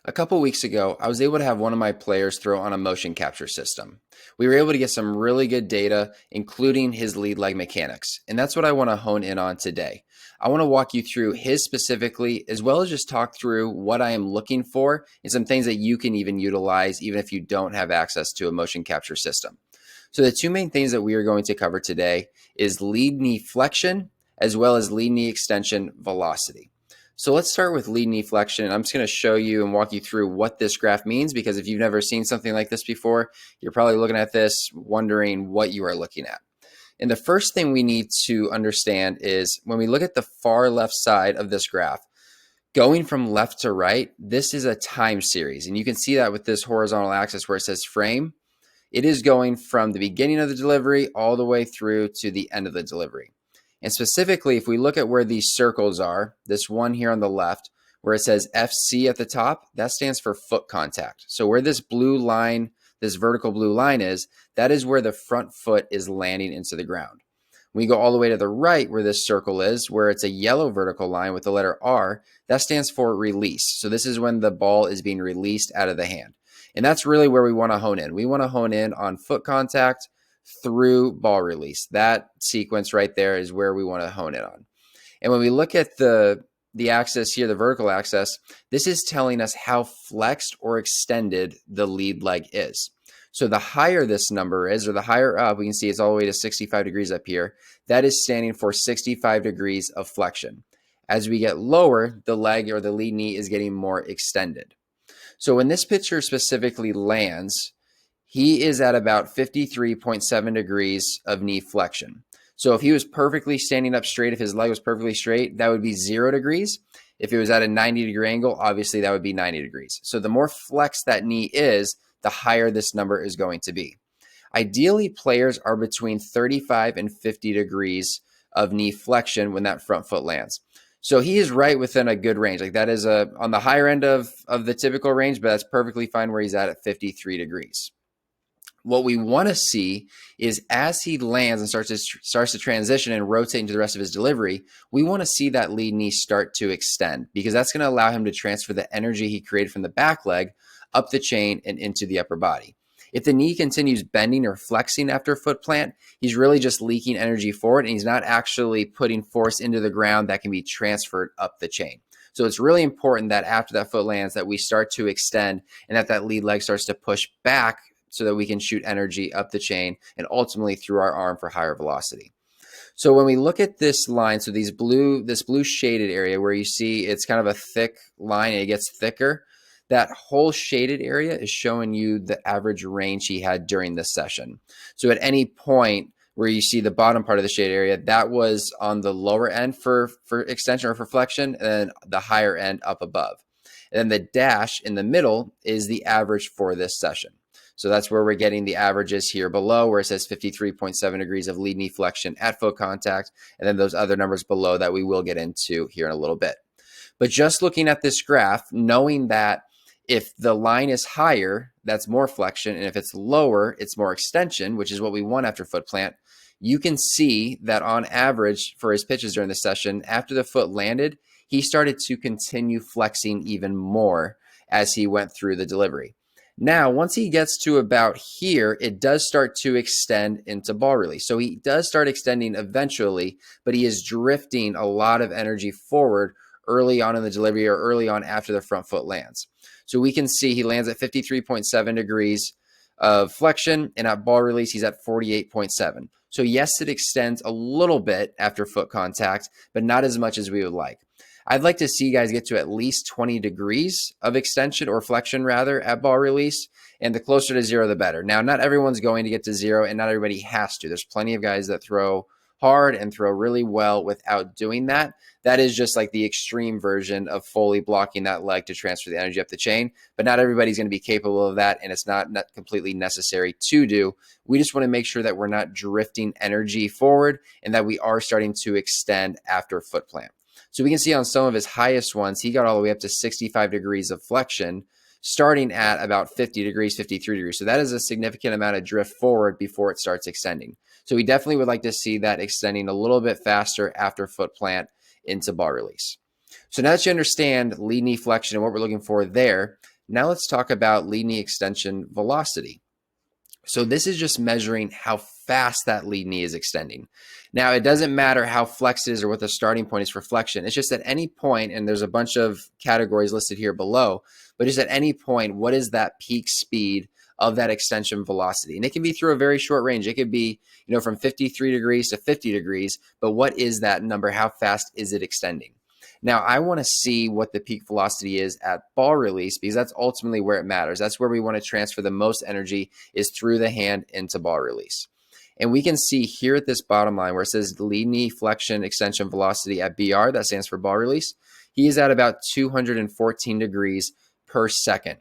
A couple weeks ago, I was able to have one of my players throw on a motion capture system. We were able to get some really good data, including his lead leg mechanics. And that's what I want to hone in on today. I want to walk you through his specifically, as well as just talk through what I am looking for and some things that you can even utilize, even if you don't have access to a motion capture system. So the two main things that we are going to cover today is lead knee flexion, as well as lead knee extension velocity. So let's start with lead knee flexion. I'm just going to show you and walk you through what this graph means, because if you've never seen something like this before, you're probably looking at this wondering what you are looking at. And the first thing we need to understand is when we look at the far left side of this graph, going from left to right, this is a time series. And you can see that with this horizontal axis where it says frame. It is going from the beginning of the delivery all the way through to the end of the delivery. And specifically, if we look at where these circles are, this one here on the left, where it says FC at the top, that stands for foot contact. So where this blue line, this vertical blue line is, that is where the front foot is landing into the ground. When we go all the way to the right where this circle is, where it's a yellow vertical line with the letter R, that stands for release. So this is when the ball is being released out of the hand. And that's really where we want to hone in. We want to hone in on foot contact through ball release. That sequence right there is where we want to hone in on. And when we look at the axis here, the vertical axis, this is telling us how flexed or extended the lead leg is. So the higher this number is, or the higher up, we can see it's all the way to 65 degrees up here. That is standing for 65 degrees of flexion. As we get lower, the leg or the lead knee is getting more extended. So when this pitcher specifically lands, he is at about 53.7 degrees of knee flexion. So if he was perfectly standing up straight, if his leg was perfectly straight, that would be 0 degrees. If it was at a 90-degree angle, obviously that would be 90 degrees. So the more flexed that knee is, the higher this number is going to be. Ideally, players are between 35 and 50 degrees of knee flexion when that front foot lands. So he is right within a good range. Like that is on the higher end of the typical range, but that's perfectly fine where he's at 53 degrees. What we want to see is as he lands and starts to transition and rotate into the rest of his delivery, we want to see that lead knee start to extend, because that's going to allow him to transfer the energy he created from the back leg up the chain and into the upper body. If the knee continues bending or flexing after foot plant, he's really just leaking energy forward, and he's not actually putting force into the ground that can be transferred up the chain. So it's really important that after that foot lands that we start to extend and that lead leg starts to push back so that we can shoot energy up the chain and ultimately through our arm for higher velocity. So when we look at this line, so this blue shaded area where you see it's kind of a thick line and it gets thicker, that whole shaded area is showing you the average range he had during this session. So at any point where you see the bottom part of the shaded area, that was on the lower end for extension or for flexion, and then the higher end up above. And then the dash in the middle is the average for this session. So that's where we're getting the averages here below, where it says 53.7 degrees of lead knee flexion at foot contact, and then those other numbers below that we will get into here in a little bit. But just looking at this graph, knowing that if the line is higher, that's more flexion, and if it's lower, it's more extension, which is what we want after foot plant, you can see that on average for his pitches during the session, after the foot landed, he started to continue flexing even more as he went through the delivery. Now, once he gets to about here, it does start to extend into ball release. So he does start extending eventually, but he is drifting a lot of energy forward early on in the delivery or early on after the front foot lands. So we can see he lands at 53.7 degrees of flexion, and at ball release, he's at 48.7. So yes, it extends a little bit after foot contact, but not as much as we would like. I'd like to see guys get to at least 20 degrees of extension or flexion rather at ball release, and the closer to 0, the better. Now, not everyone's going to get to 0, and not everybody has to. There's plenty of guys that throw hard and throw really well without doing that. That is just like the extreme version of fully blocking that leg to transfer the energy up the chain, but not everybody's going to be capable of that, and it's not completely necessary to do. We just want to make sure that we're not drifting energy forward and that we are starting to extend after foot plant. So we can see on some of his highest ones, he got all the way up to 65 degrees of flexion, starting at about 50 degrees, 53 degrees. So that is a significant amount of drift forward before it starts extending. So we definitely would like to see that extending a little bit faster after foot plant into ball release. So now that you understand lead knee flexion and what we're looking for there, Now let's talk about lead knee extension velocity. So this is just measuring how fast that lead knee is extending. Now, it doesn't matter how flexed it is or what the starting point is for flexion. It's just at any point, and there's a bunch of categories listed here below, but just at any point, what is that peak speed of that extension velocity? And it can be through a very short range. It could be, from 53 degrees to 50 degrees, but what is that number? How fast is it extending? Now, I want to see what the peak velocity is at ball release because that's ultimately where it matters. That's where we want to transfer the most energy is through the hand into ball release. And we can see here at this bottom line where it says lead knee flexion extension velocity at BR, that stands for ball release, he is at about 214 degrees per second.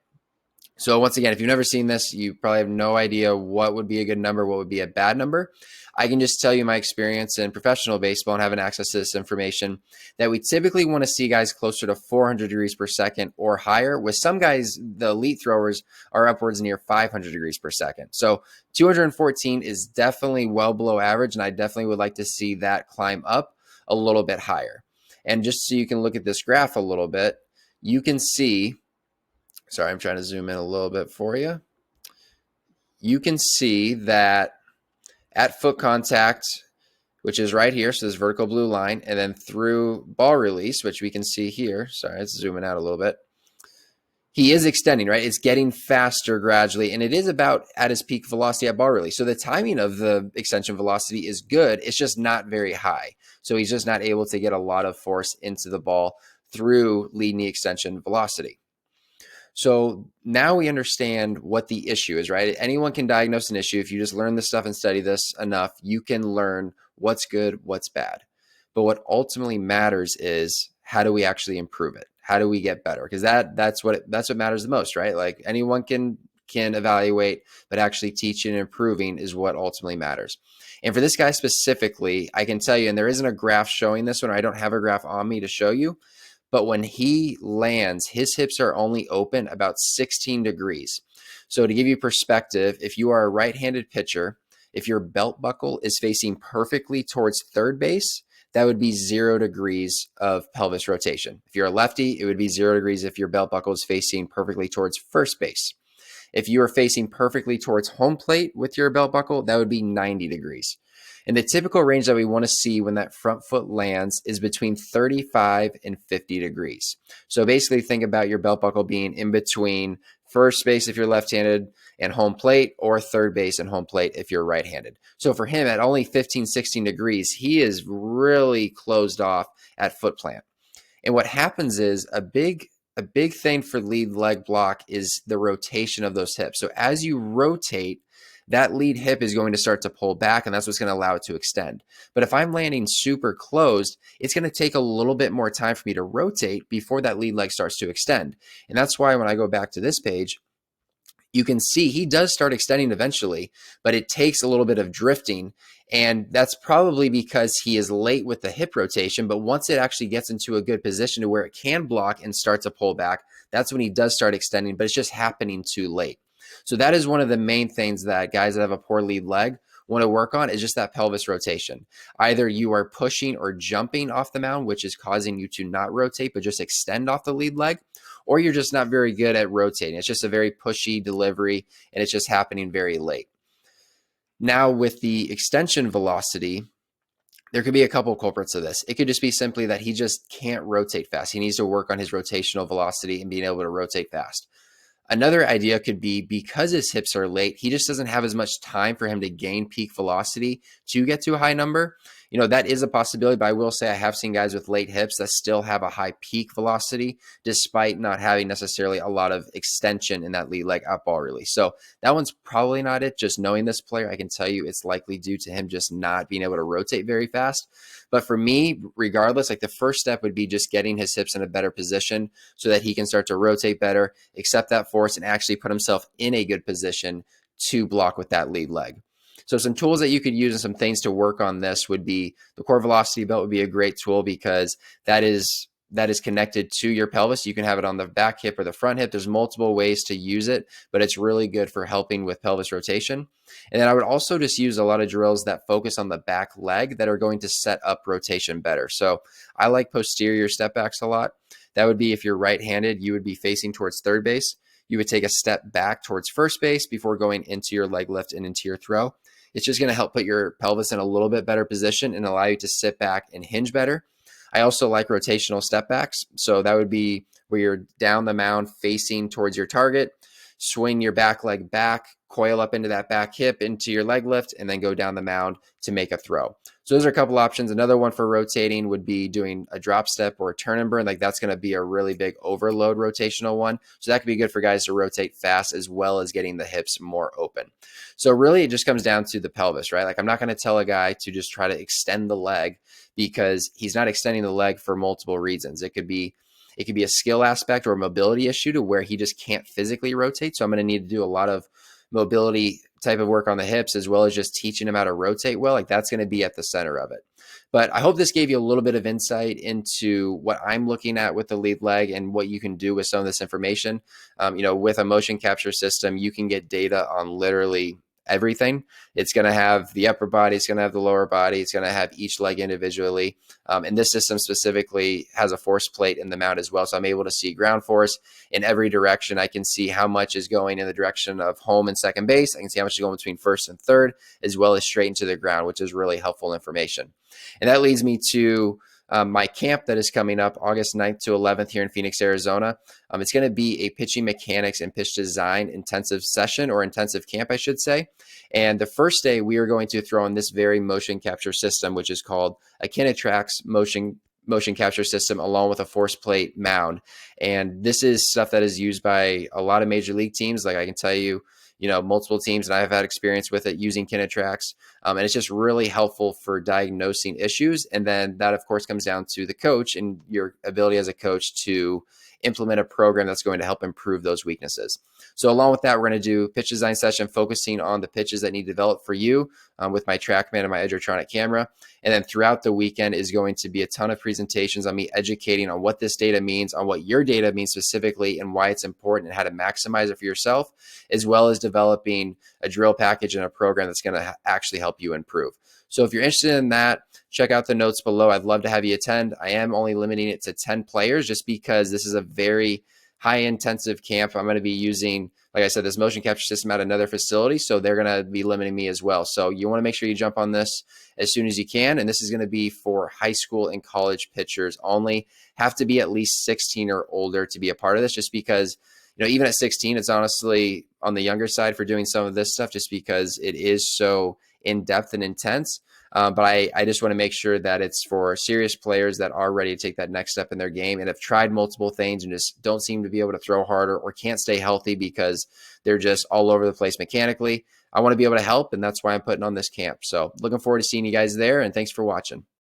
So once again, if you've never seen this, you probably have no idea what would be a good number, what would be a bad number. I can just tell you my experience in professional baseball and having access to this information that we typically want to see guys closer to 400 degrees per second or higher. With some guys, the elite throwers are upwards near 500 degrees per second. So 214 is definitely well below average, and I definitely would like to see that climb up a little bit higher. And just so you can look at this graph a little bit, you can see, sorry, I'm trying to zoom in a little bit for you. You can see that at foot contact, which is right here, so this vertical blue line, and then through ball release, which we can see here. Sorry, it's zooming out a little bit. He is extending, right? It's getting faster gradually, and it is about at his peak velocity at ball release. So the timing of the extension velocity is good. It's just not very high. So he's just not able to get a lot of force into the ball through lead knee extension velocity. So now we understand what the issue is, right? Anyone can diagnose an issue. If you just learn this stuff and study this enough, you can learn what's good, what's bad. But what ultimately matters is how do we actually improve it? How do we get better? Because that's what matters the most, right? Like anyone can evaluate, but actually teaching and improving is what ultimately matters. And for this guy specifically, I can tell you, and there isn't a graph showing this one, or I don't have a graph on me to show you, but when he lands, his hips are only open about 16 degrees. So to give you perspective, if you are a right-handed pitcher, if your belt buckle is facing perfectly towards third base, that would be 0 degrees of pelvis rotation. If you're a lefty, it would be 0 degrees if your belt buckle is facing perfectly towards first base. If you are facing perfectly towards home plate with your belt buckle, that would be 90 degrees. And the typical range that we want to see when that front foot lands is between 35 and 50 degrees. So basically think about your belt buckle being in between first base if you're left-handed and home plate, or third base and home plate if you're right-handed. So for him at only 15, 16 degrees, he is really closed off at foot plant. And what happens is a big thing for lead leg block is the rotation of those hips. So as you rotate, that lead hip is going to start to pull back, and that's what's going to allow it to extend. But if I'm landing super closed, it's going to take a little bit more time for me to rotate before that lead leg starts to extend. And that's why when I go back to this page, you can see he does start extending eventually, but it takes a little bit of drifting. And that's probably because he is late with the hip rotation. But once it actually gets into a good position to where it can block and start to pull back, that's when he does start extending, but it's just happening too late. So that is one of the main things that guys that have a poor lead leg want to work on, is just that pelvis rotation. Either you are pushing or jumping off the mound, which is causing you to not rotate, but just extend off the lead leg, or you're just not very good at rotating. It's just a very pushy delivery, and it's just happening very late. Now with the extension velocity, there could be a couple culprits of this. It could just be simply that he just can't rotate fast. He needs to work on his rotational velocity and being able to rotate fast. Another idea could be because his hips are late, he just doesn't have as much time for him to gain peak velocity to get to a high number. That is a possibility, but I will say I have seen guys with late hips that still have a high peak velocity despite not having necessarily a lot of extension in that lead leg at ball release. So that one's probably not it. Just knowing this player, I can tell you it's likely due to him just not being able to rotate very fast. But for me, regardless, like the first step would be just getting his hips in a better position so that he can start to rotate better, accept that force, and actually put himself in a good position to block with that lead leg. So some tools that you could use and some things to work on this would be the core velocity belt would be a great tool because that is connected to your pelvis. You can have it on the back hip or the front hip. There's multiple ways to use it, but it's really good for helping with pelvis rotation. And then I would also just use a lot of drills that focus on the back leg that are going to set up rotation better. So I like posterior step backs a lot. That would be if you're right-handed, you would be facing towards third base. you would take a step back towards first base before going into your leg lift and into your throw. It's just going to help put your pelvis in a little bit better position and allow you to sit back and hinge better. I also like rotational step backs. So that would be where you're down the mound facing towards your target, swing your back leg back, coil up into that back hip, into your leg lift, and then go down the mound to make a throw. So those are a couple options. Another one for rotating would be doing a drop step or a turn and burn. Like that's going to be a really big overload rotational one. So that could be good for guys to rotate fast as well as getting the hips more open. So really it just comes down to the pelvis, right? Like I'm not going to tell a guy to just try to extend the leg because he's not extending the leg for multiple reasons. It could be a skill aspect or a mobility issue to where he just can't physically rotate. So I'm going to need to do a lot of mobility type of work on the hips, as well as just teaching him how to rotate well. Like that's going to be at the center of it. But I hope this gave you a little bit of insight into what I'm looking at with the lead leg and what you can do with some of this information. With a motion capture system, you can get data on literally everything. It's going to have the upper body, it's going to have the lower body, it's going to have each leg individually. And this system specifically has a force plate in the mount as well. So I'm able to see ground force in every direction. I can see how much is going in the direction of home and second base. I can see how much is going between first and third, as well as straight into the ground, which is really helpful information. And that leads me to my camp that is coming up August 9th to 11th here in Phoenix, Arizona. It's going to be a pitching mechanics and pitch design intensive session, or intensive camp, I should say. And the first day we are going to throw in this very motion capture system, which is called a Kinetrax motion capture system, along with a force plate mound. And this is stuff that is used by a lot of major league teams. Like I can tell you, multiple teams, and I've had experience with it using Kinetrax. And it's just really helpful for diagnosing issues. And then that, of course, comes down to the coach and your ability as a coach to implement a program that's going to help improve those weaknesses. So along with that, we're going to do pitch design session focusing on the pitches that need developed for you with my TrackMan and my Edgertronic camera. And then throughout the weekend is going to be a ton of presentations on me educating on what this data means, on what your data means specifically, and why it's important and how to maximize it for yourself, as well as developing a drill package and a program that's going to actually help you improve. So if you're interested in that, check out the notes below. I'd love to have you attend. I am only limiting it to 10 players just because this is a very high intensive camp. I'm going to be using, like I said, this motion capture system at another facility. So they're going to be limiting me as well. So you want to make sure you jump on this as soon as you can. And this is going to be for high school and college pitchers only. Have to be at least 16 or older to be a part of this, just because, even at 16, it's honestly on the younger side for doing some of this stuff, just because it is so in-depth and intense. But I just want to make sure that it's for serious players that are ready to take that next step in their game and have tried multiple things and just don't seem to be able to throw harder or can't stay healthy because they're just all over the place mechanically. I want to be able to help, and that's why I'm putting on this camp. So looking forward to seeing you guys there, and thanks for watching.